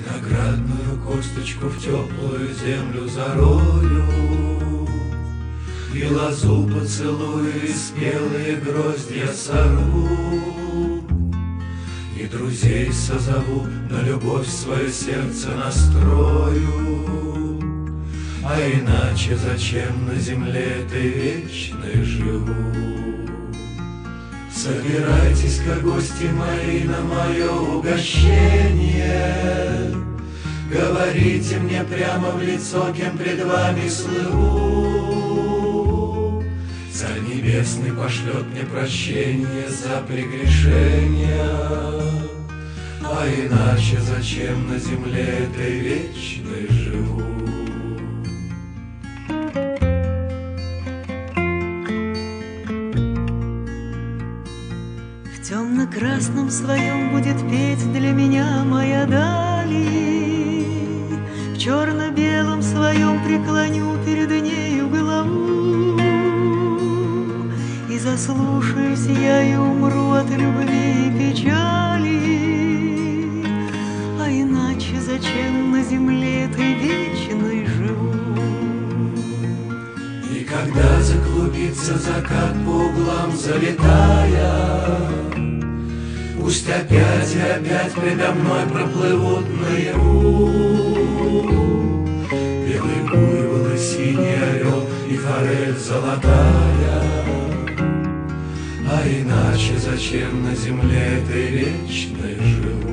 Виноградную косточку в теплую землю зарою, и лозу поцелую, и спелые гроздья сорву, и друзей созову, на любовь свое сердце настрою. А иначе зачем на земле этой вечной живу? Собирайтесь-ка, гости мои, на мое угощение, говорите мне прямо в лицо, кем пред вами слыву. Царь Небесный пошлет мне прощение за прегрешения, а иначе зачем на земле этой вечной живу? В темно-красном своем будет петь для меня моя дали, в черно-белом своем преклоню перед нею голову, и заслушаюсь я и умру от любви и печали, а иначе зачем на земле этой вечной живу? И когда заклубится закат по углам залетая, пусть опять и опять предо мной проплывут наяву белый буйвол и синий орел и форель золотая, а иначе зачем на земле этой вечной живу?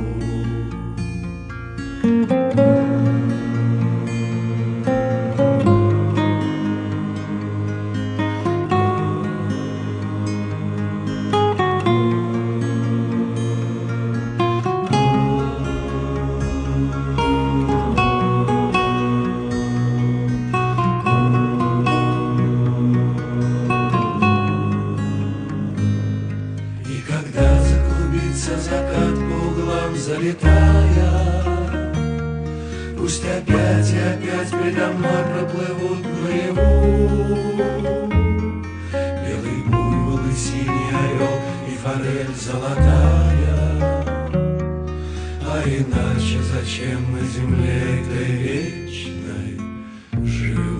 Закат по углам залетая, пусть опять и опять предо мной проплывут наяву белый буйвол и синий орел и форель золотая, а иначе зачем на земле этой вечной живу?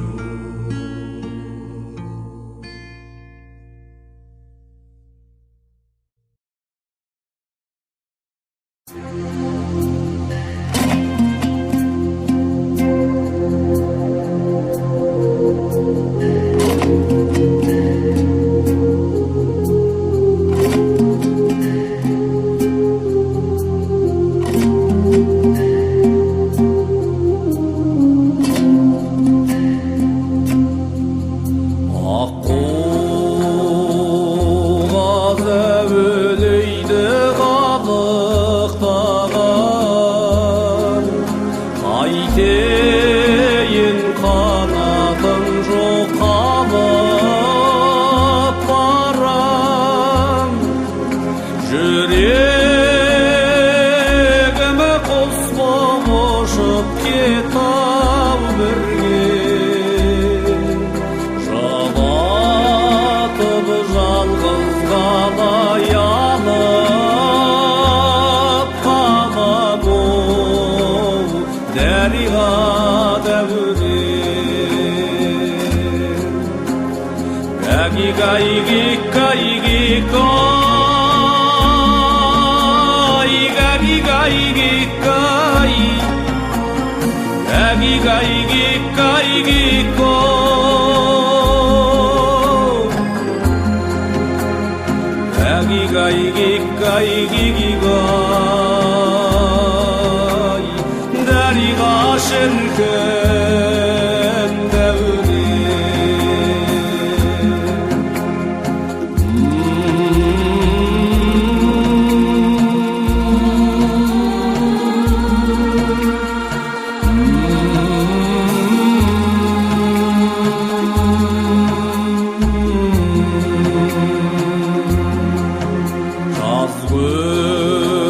Yazgı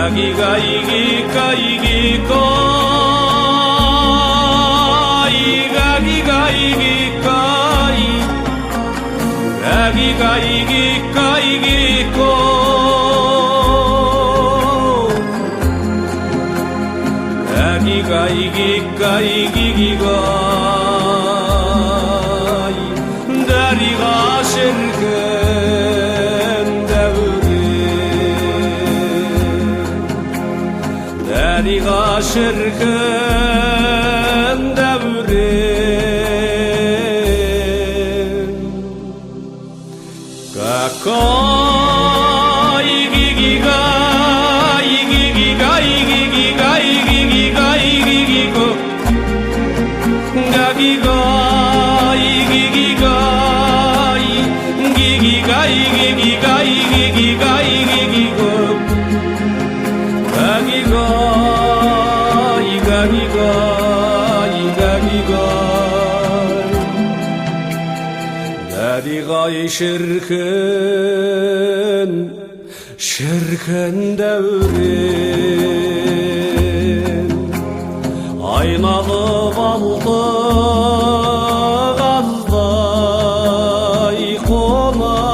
Gagiga igiga igiko Gagiga igiga Gagiga igiga igiko Gagiga igiga igiga Dariga şirken Dariga şirken devrin Kakay gigiga Gigiga gigiga gigiga gigigo Gagiga gigiga Gigiga gigiga gigiga gigigo Gagiga Gagiga Gagiga Gagiga şirken devrin Aynalı baldı gazday konalmağan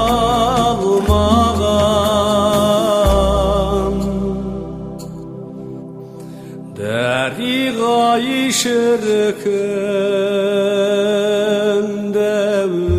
Dariga şirken devrin